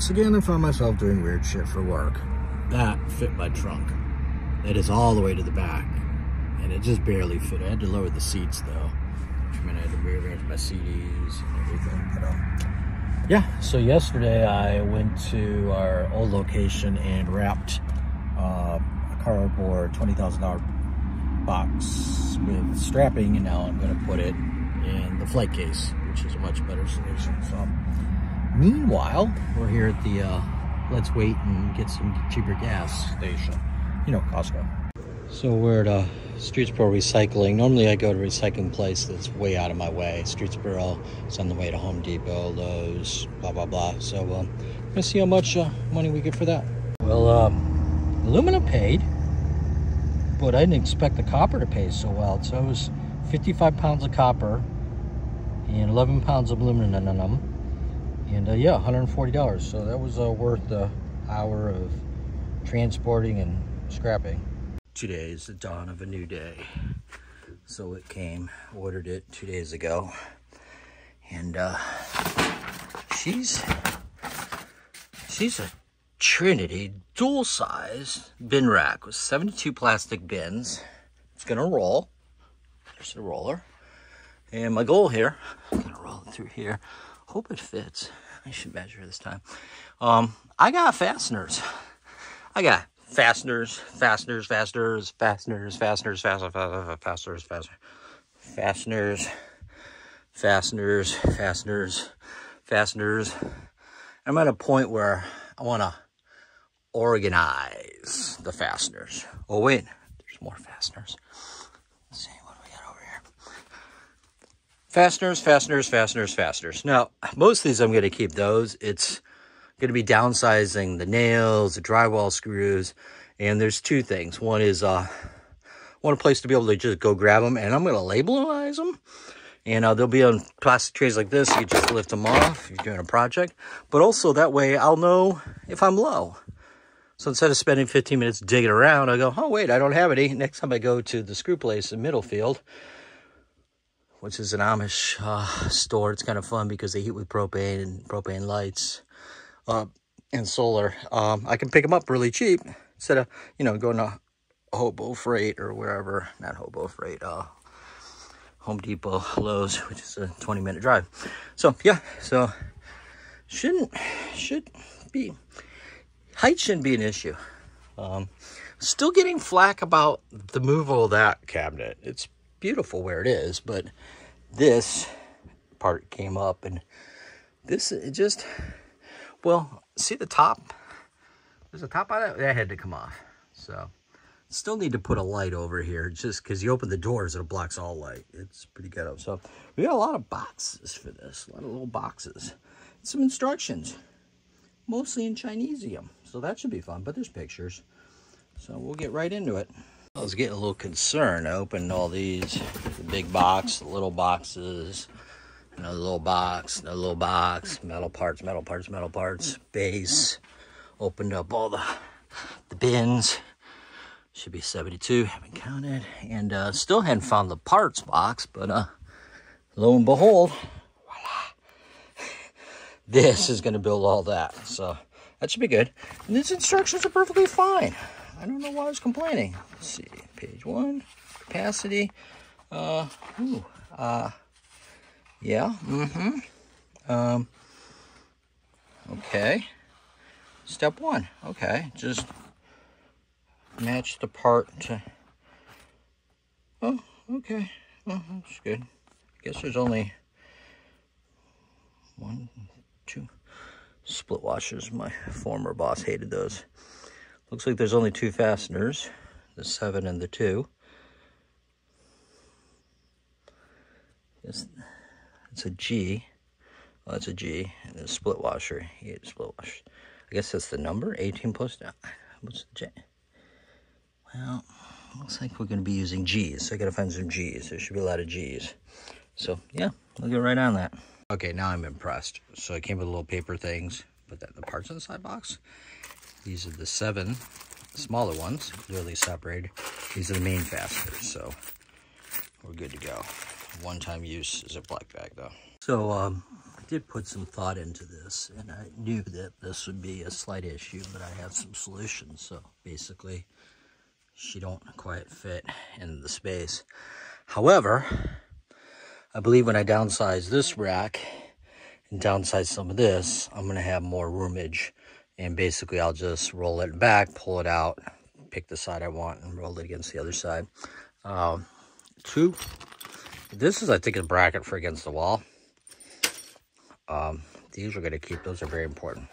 Once again, I found myself doing weird shit for work. That fit my trunk. It is all the way to the back, and it just barely fit. I had to lower the seats though, which meant I had to rearrange my CDs and everything. But yeah, so yesterday I went to our old location and wrapped a cardboard $20,000 box with strapping, and now I'm going to put it in the flight case, which is a much better solution. So meanwhile, we're here at the Let's Wait and Get Some Cheaper Gas station. You know, Costco. So we're at Streetsboro Recycling. Normally I go to a recycling place that's way out of my way. Streetsboro is on the way to Home Depot, Lowe's, blah, blah, blah. So we're gonna see how much money we get for that. Well, aluminum paid, but I didn't expect the copper to pay so well. So it was 55 pounds of copper and 11 pounds of aluminum. And yeah, $140. So that was worth the hour of transporting and scrapping. Today is the dawn of a new day. So it came, ordered it 2 days ago. And she's a Trinity dual size bin rack with 72 plastic bins. It's gonna roll. There's the roller. And my goal here, I'm gonna roll it through here. Hope it fits. I should measure this time. I got fasteners. I got fasteners, fasteners, fasteners, fasteners, fasteners, fasteners, fasteners, fasteners, fasteners, fasteners, fasteners. I'm at a point where I want to organize the fasteners. Oh wait, there's more fasteners. Let's see what we got over here. Fasteners, fasteners, fasteners, fasteners. Now, most of these I'm going to keep those. It's going to be downsizing the nails, the drywall screws, and there's two things. One is I want a place to be able to just go grab them, and I'm going to labelize them. And they'll be on plastic trays like this. You just lift them off if you're doing a project. But also that way I'll know if I'm low. So instead of spending 15 minutes digging around, I go, oh wait, I don't have any. Next time I go to the screw place in Middlefield, which is an Amish store. It's kind of fun because they heat with propane and propane lights and solar. I can pick them up really cheap instead of, you know, going to Hobo Freight or wherever. Not Hobo Freight, Home Depot, Lowe's, which is a 20-minute drive. So yeah, so height shouldn't be an issue. Still getting flack about the move of that cabinet. It's beautiful where it is, but this part came up, and this, it just, well, see the top? There's a top on it that had to come off. So still need to put a light over here, just because you open the doors, it blocks all light. It's pretty ghetto. So we got a lot of boxes for this, a lot of little boxes, some instructions, mostly in Chinesium. So that should be fun, but there's pictures. So we'll get right into it. I was getting a little concerned. I opened all these, the big box, the little boxes, another little box, another little box, metal parts, metal parts, metal parts, base. Opened up all the bins. Should be 72, haven't counted. And still hadn't found the parts box, but lo and behold, voila. This is gonna build all that. So that should be good. And these instructions are perfectly fine. I don't know why I was complaining. Let's see, page 1, capacity. Yeah, okay. Step 1, okay, just match the part to, oh, okay, oh, that's good. I guess there's only 1, 2 split washers. My former boss hated those. Looks like there's only 2 fasteners, the 7 and the 2. It's a G. Well, that's a G, and a split washer. You get a split washer. I guess that's the number, 18 plus. What's the J? Well, looks like we're going to be using G's, so I got to find some G's. There should be a lot of G's. So, yeah, we'll get right on that. Okay, now I'm impressed. So I came with little paper things, put that in the parts on the side box. These are the 7 smaller ones, clearly separated. These are the main fasteners, so we're good to go. One-time use Ziploc bag, though. So, I did put some thought into this, and I knew that this would be a slight issue, but I have some solutions. So, basically, she don't quite fit in the space. However, I believe when I downsize this rack and downsize some of this, I'm going to have more roomage. And basically, I'll just roll it back, pull it out, pick the side I want, and roll it against the other side. 2, this is, I think, a bracket for against the wall. These we're going to keep. Those are very important.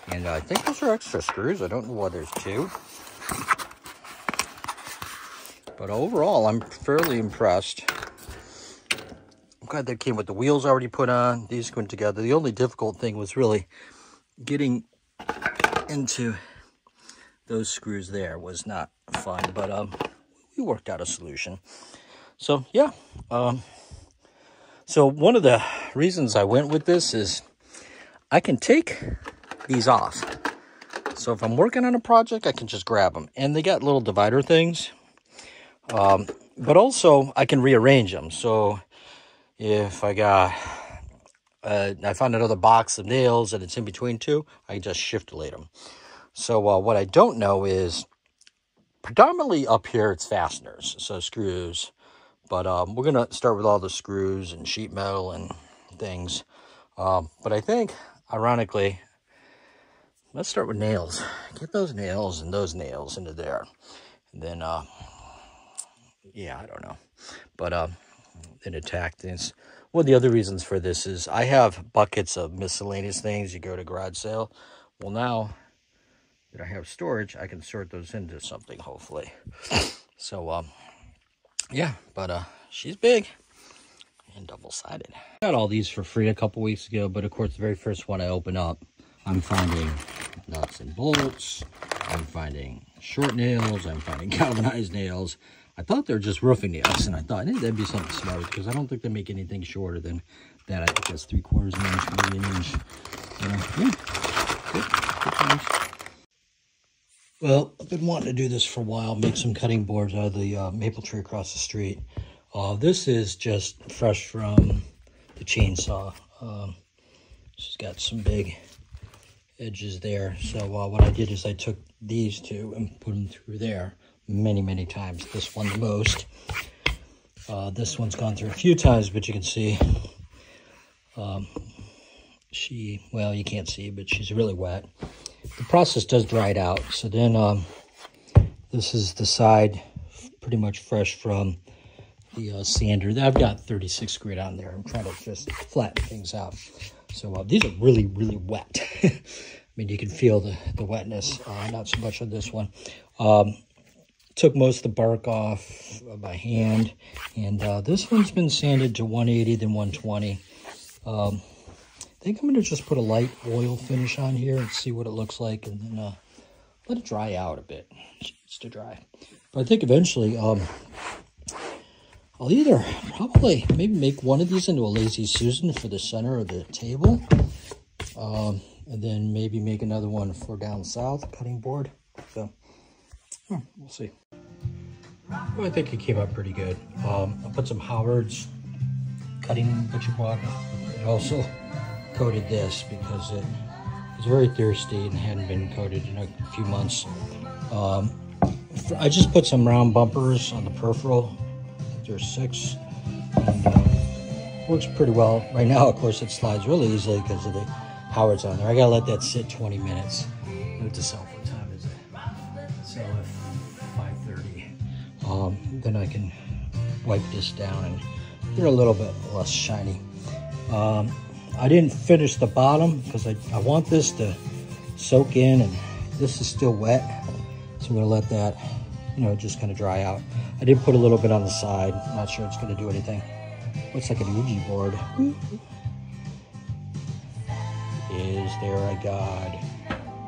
And I think those are extra screws. I don't know why there's 2. But overall, I'm fairly impressed. I'm glad they came with the wheels already put on. These went together. The only difficult thing was really getting into those screws there was not fun. But we worked out a solution. So, yeah. So one of the reasons I went with this is I can take these off. So if I'm working on a project, I can just grab them. And they got little divider things. But also I can rearrange them. So if I got, I found another box of nails and it's in between 2, I can just shift-delete them. So what I don't know is predominantly up here it's fasteners, so screws. But we're going to start with all the screws and sheet metal and things. But I think, ironically, let's start with nails. Get those nails and those nails into there. And then, yeah, I don't know. But then attack this. One of the other reasons for this is I have buckets of miscellaneous things. You go to garage sale. Well, now that I have storage, I can sort those into something, hopefully. So, yeah, but she's big and double-sided. I got all these for free a couple weeks ago, but of course the very first one I open up, I'm finding nuts and bolts, I'm finding short nails, I'm finding galvanized nails. I thought they were just roofing nails, and I thought, hey, that'd be something smart, because I don't think they make anything shorter than that. I think that's 3/4 inch, maybe an inch. Yeah, good. Well, I've been wanting to do this for a while, make some cutting boards out of the maple tree across the street. This is just fresh from the chainsaw. She's got some big edges there. So what I did is I took these 2 and put them through there many times. This one the most. This one's gone through a few times, but you can see well, you can't see, but she's really wet. The process does dry it out. So then this is the side pretty much fresh from the sander. I've got 36 grit on there. I'm trying to just flatten things out. So these are really wet. I mean, you can feel the wetness, not so much on this one. Took most of the bark off by hand. And this one's been sanded to 180, then 120. I think I'm going to just put a light oil finish on here and see what it looks like, and then let it dry out a bit. It needs to dry. But I think eventually I'll either probably maybe make one of these into a Lazy Susan for the center of the table, and then maybe make another one for down south, cutting board. So we'll see. Well, I think it came out pretty good. I put some Howard's cutting butcher block, and also coated this because it was very thirsty and hadn't been coated in a few months. I just put some round bumpers on the peripheral. There's 6. And, works pretty well. Right now, of course, it slides really easily because of the Howard's on there. I gotta let that sit 20 minutes. Note to self, what time is it? So at 5:30. Then I can wipe this down and they're a little bit less shiny. I didn't finish the bottom because I want this to soak in, and this is still wet. So I'm gonna let that, you know, just kind of dry out. I did put a little bit on the side. I'm not sure it's gonna do anything. Looks like an Ouija board. Is there a God?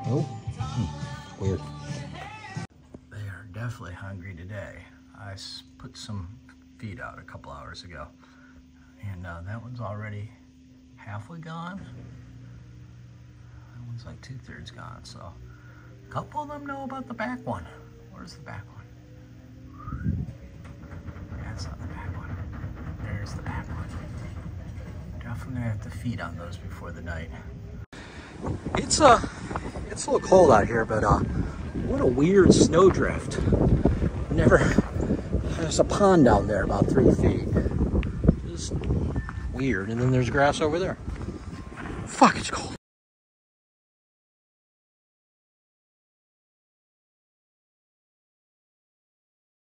Nope. Weird. They are definitely hungry today. I put some feed out a couple hours ago, and that one's already halfway gone. That one's like 2/3 gone. So a couple of them know about the back one. Where's the back one? That's not the back one. There's the back one. Definitely gonna have to feed on those before the night. It's a little cold out here, but what a weird snowdrift. There's a pond down there about 3 feet. Just weird. And then there's grass over there. Fuck, it's cold.